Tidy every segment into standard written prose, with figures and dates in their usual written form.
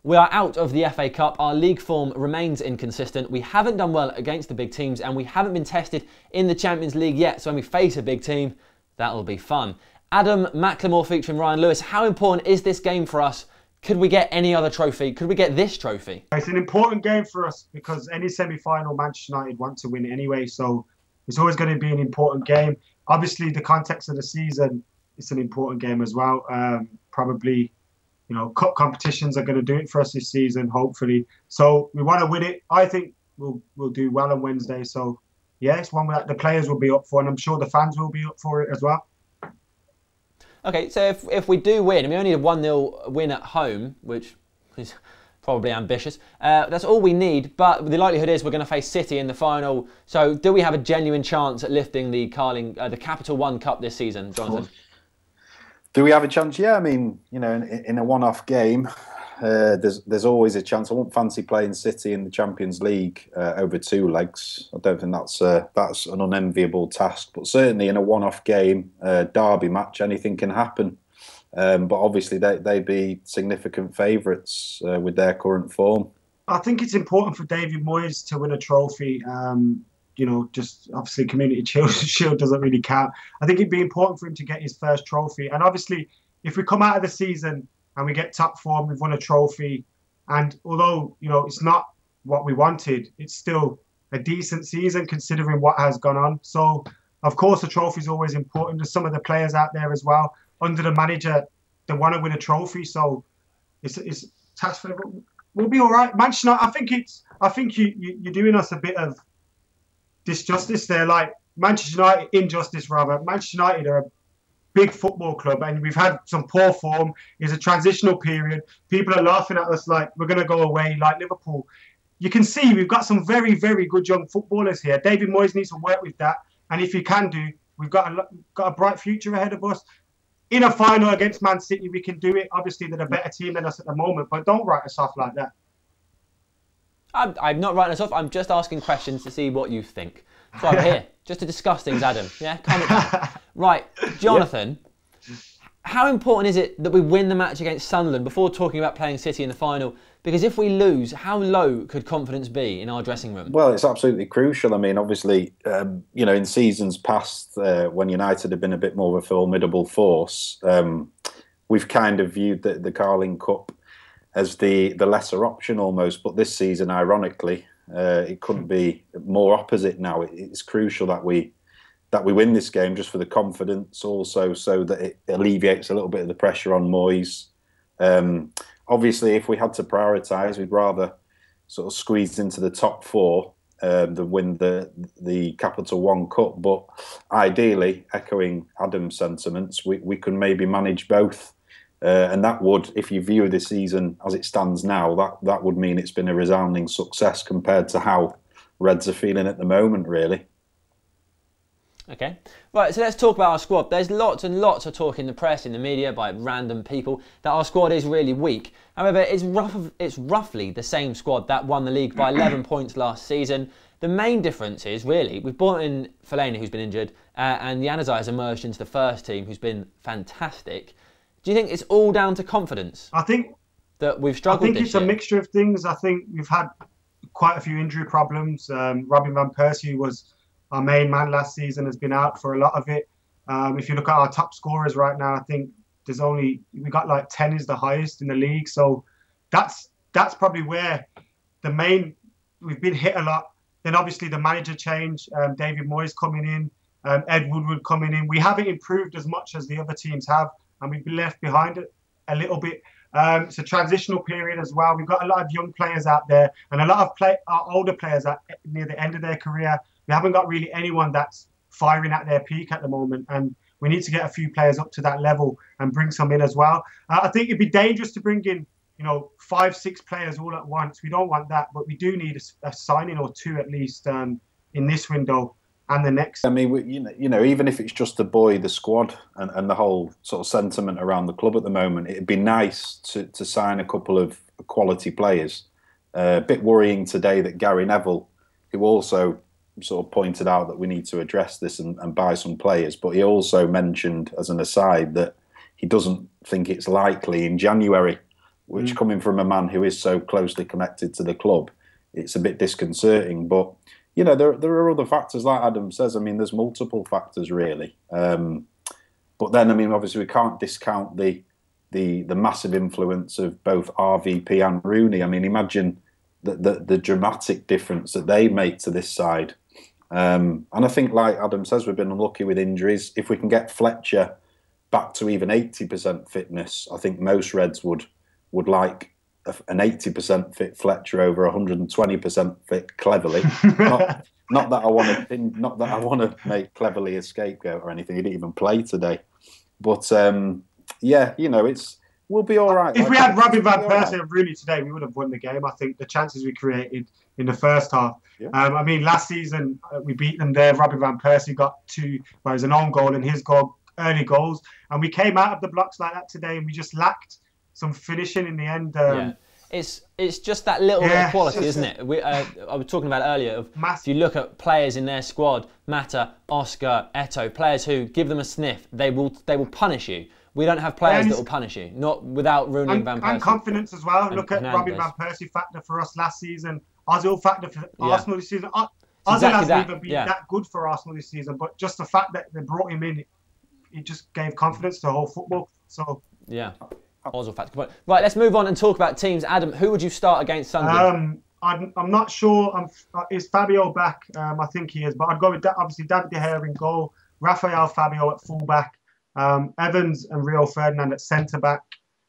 We are out of the FA Cup, our league form remains inconsistent, we haven't done well against the big teams and we haven't been tested in the Champions League yet, so when we face a big team, that'll be fun. Adam McLemore featuring Ryan Lewis, how important is this game for us? Could we get any other trophy? Could we get this trophy? It's an important game for us because any semi-final Manchester United want to win anyway, so it's always going to be an important game. Obviously, the context of the season, it's an important game as well. Probably, you know, cup competitions are going to do it for us this season, hopefully. So we want to win it. I think we'll do well on Wednesday. So, yeah, it's one that the players will be up for, and I'm sure the fans will be up for it as well. Okay, so if we do win, and we only need a 1-0 win at home, which is probably ambitious, that's all we need, but the likelihood is we're going to face City in the final. So do we have a genuine chance at lifting the the Capital One Cup this season, Jonathan? Do we have a chance? Yeah, I mean, you know, in a one-off game, there's always a chance. I won't fancy playing City in the Champions League over 2 legs. I don't think that's an unenviable task. But certainly in a one-off game, derby match, anything can happen. But obviously they'd be significant favourites with their current form. I think it's important for David Moyes to win a trophy. You know, just obviously Community Shield doesn't really count. I think it'd be important for him to get his first trophy. And obviously, if we come out of the season and we get top form, we've won a trophy. And although, you know, it's not what we wanted, it's still a decent season considering what has gone on. So, of course, the trophy is always important. There's some of the players out there as well. Under the manager, they want to win a trophy. So, it's tax for everyone. We'll be all right. Manchester United, I think you're doing us a bit of disjustice there. Like Manchester United, injustice rather. Manchester United are a big football club and we've had some poor form. It's a transitional period. People are laughing at us like we're going to go away like Liverpool. You can see we've got some very, very good young footballers here. David Moyes needs to work with that. And if he can do, we've got a bright future ahead of us. In a final against Man City, we can do it. Obviously, they're a better team than us at the moment, but don't write us off like that. I'm not writing us off. I'm just asking questions to see what you think. So I'm here just to discuss things, Adam. Yeah, calm it down. Right, Jonathan, how important is it that we win the match against Sunderland before talking about playing City in the final? Because if we lose, how low could confidence be in our dressing room? Well, it's absolutely crucial. I mean, obviously, you know, in seasons past, when United have been a bit more of a formidable force, we've kind of viewed the Carling Cup as the lesser option almost. But this season, ironically, it couldn't be more opposite now. It's crucial that we win this game just for the confidence, also so that it alleviates a little bit of the pressure on Moyes. Obviously, if we had to prioritise, we'd rather sort of squeeze into the top 4 than win the Capital One Cup. But ideally, echoing Adam's sentiments, we can maybe manage both. And that would, if you view the season as it stands now, that would mean it's been a resounding success compared to how Reds are feeling at the moment, really. Okay, right, so let's talk about our squad. There's lots and lots of talk in the press, in the media, by random people, that our squad is really weak. However, it's roughly the same squad that won the league by 11 points last season. The main difference is, really, we've brought in Fellaini, who's been injured, and Januzaj has emerged into the first team, who's been fantastic. Do you think it's all down to confidence? I think that we've struggled this year? I think it's a mixture of things. I think we've had quite a few injury problems. Robin van Persie was our main man last season, has been out for a lot of it. If you look at our top scorers right now, I think we got like 10 is the highest in the league. So that's probably where we've been hit a lot. Then obviously the manager change, David Moyes coming in, Ed Woodward coming in. We haven't improved as much as the other teams have, and we've been left behind a little bit. It's a transitional period as well. We've got a lot of young players out there and a lot of our older players near the end of their career. We haven't got really anyone that's firing at their peak at the moment, and we need to get a few players up to that level and bring some in as well. I think it'd be dangerous to bring in, 5, 6 players all at once. We don't want that, but we do need a signing or 2 at least in this window and the next. I mean, even if it's just to buoy the squad and the whole sort of sentiment around the club at the moment, it'd be nice to sign a couple of quality players. A bit worrying today that Gary Neville, who also sort of pointed out that we need to address this and buy some players, but he also mentioned as an aside that he doesn't think it's likely in January which coming from a man who is so closely connected to the club, it's a bit disconcerting. But, you know, there are other factors, like Adam says. I mean, there's multiple factors, really. But then, I mean, obviously we can't discount the massive influence of both RVP and Rooney. I mean, imagine the dramatic difference that they make to this side. And I think, like Adam says, we've been unlucky with injuries. If we can get Fletcher back to even 80% fitness, I think most Reds would like an 80% fit Fletcher over 120% fit Cleverley. not that I want to make Cleverley a scapegoat or anything. He didn't even play today. But yeah, you know, we'll be all right. If we had Robin van Persie and Rooney today, we would have won the game. I think the chances we created in the first half. Yeah. I mean, last season we beat them there. Robin van Persie got two, well, it was an own goal and his goal, early goals, and we came out of the blocks like that today, and we just lacked some finishing in the end. Yeah. It's just that little bit of quality, isn't it? I was talking about earlier. If you look at players in their squad, Mata, Oscar, Eto'o, players who give them a sniff, they will punish you. We don't have players that will punish you, not without Rooney and Van Persie. And confidence as well. Look at Robin van Persie factor for us last season. Ozil factor for Arsenal this season. Ozil hasn't even been that good for Arsenal this season, but just the fact that they brought him in, it just gave confidence to the whole football. So yeah. Ozil factor. Right, let's move on and talk about teams. Adam, who would you start against Sunderland? I'm not sure. Is Fabio back? I think he is, but I'd go with obviously David De Gea in goal, Rafael Fabio at fullback, Evans and Rio Ferdinand at centre back,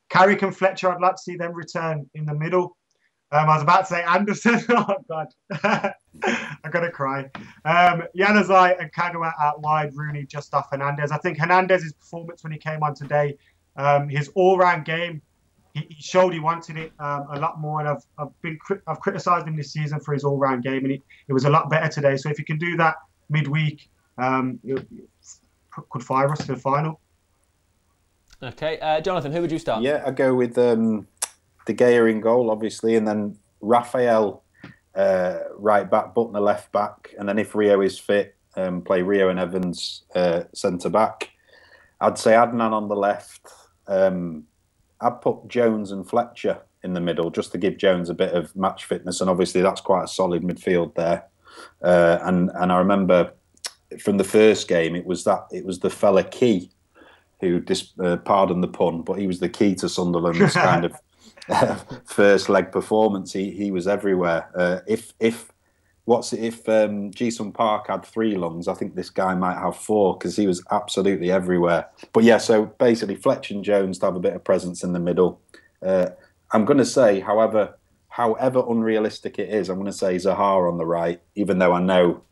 Carrick and Fletcher. I'd like to see them return in the middle. I was about to say Anderson. Oh God, I gotta cry. Januzaj and Kagawa out wide. Rooney just off Hernandez. I think Hernandez's performance when he came on today. His all-round game, he showed he wanted it a lot more, and I've criticised him this season for his all-round game, and it was a lot better today. So if he can do that midweek, it could fire us to the final. Okay, Jonathan, who would you start? Yeah, I'd go with De Gea in goal, obviously, and then Rafael right back, Butner left back, and then if Rio is fit, play Rio and Evans centre back. I'd say Adnan on the left. I'd put Jones and Fletcher in the middle just to give Jones a bit of match fitness, and obviously that's quite a solid midfield there. And I remember from the first game, it was the fella Key who, pardon the pun, but he was the key to Sunderland's kind of first leg performance. He was everywhere. If Ji-sung Park had 3 lungs, I think this guy might have 4 because he was absolutely everywhere. But yeah, so basically Fletcher and Jones to have a bit of presence in the middle. I'm going to say, however unrealistic it is, I'm going to say Zaha on the right, even though I know,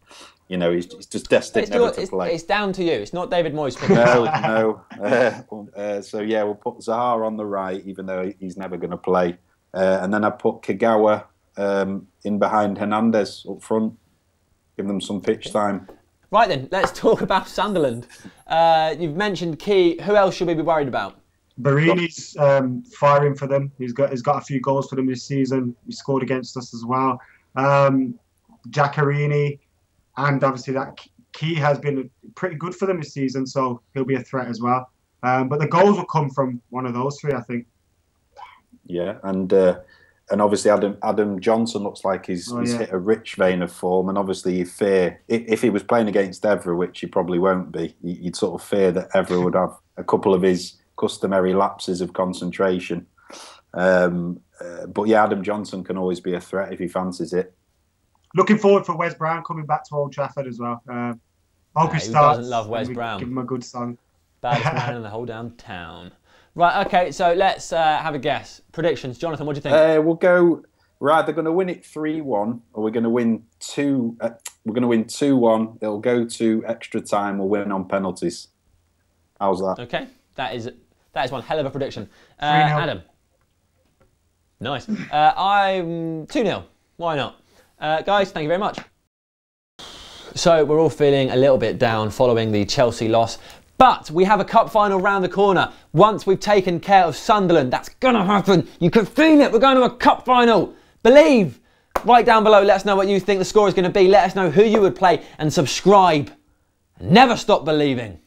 you know, he's just destined never to play. It's down to you. It's not David Moyes. No. So yeah, we'll put Zaha on the right, even though he's never going to play. And then I put Kagawa in behind Hernandez up front, give them some pitch time. Right then, let's talk about Sunderland. You've mentioned Key. Who else should we be worried about? Barini's firing for them. He's got a few goals for them this season. He scored against us as well. Giaccherini, and obviously that Key has been pretty good for them this season, so he'll be a threat as well. But the goals will come from one of those 3, I think. Yeah, and obviously Adam Johnson looks like he's hit a rich vein of form, and obviously you fear, if he was playing against Evra, which he probably won't be, you'd sort of fear that Evra would have a couple of his customary lapses of concentration. But yeah, Adam Johnson can always be a threat if he fancies it. Looking forward for Wes Brown coming back to Old Trafford as well. Hope he starts. Who doesn't love Wes Brown? Give him a good song. Baddest man in the whole damn town. Right, okay, so let's have a guess. Predictions. Jonathan, what do you think? We'll go, right, they're going to win it 3-1, or we're going to win 2. We're going to win 2-1. It'll go to extra time. We'll win on penalties. How's that? Okay, that is one hell of a prediction. Adam. Nice. I'm 2-0. Why not? Guys, thank you very much. So we're all feeling a little bit down following the Chelsea loss. But we have a cup final round the corner. Once we've taken care of Sunderland, that's going to happen. You can feel it. We're going to a cup final. Believe. Write down below. Let us know what you think the score is going to be. Let us know who you would play and subscribe. Never stop believing.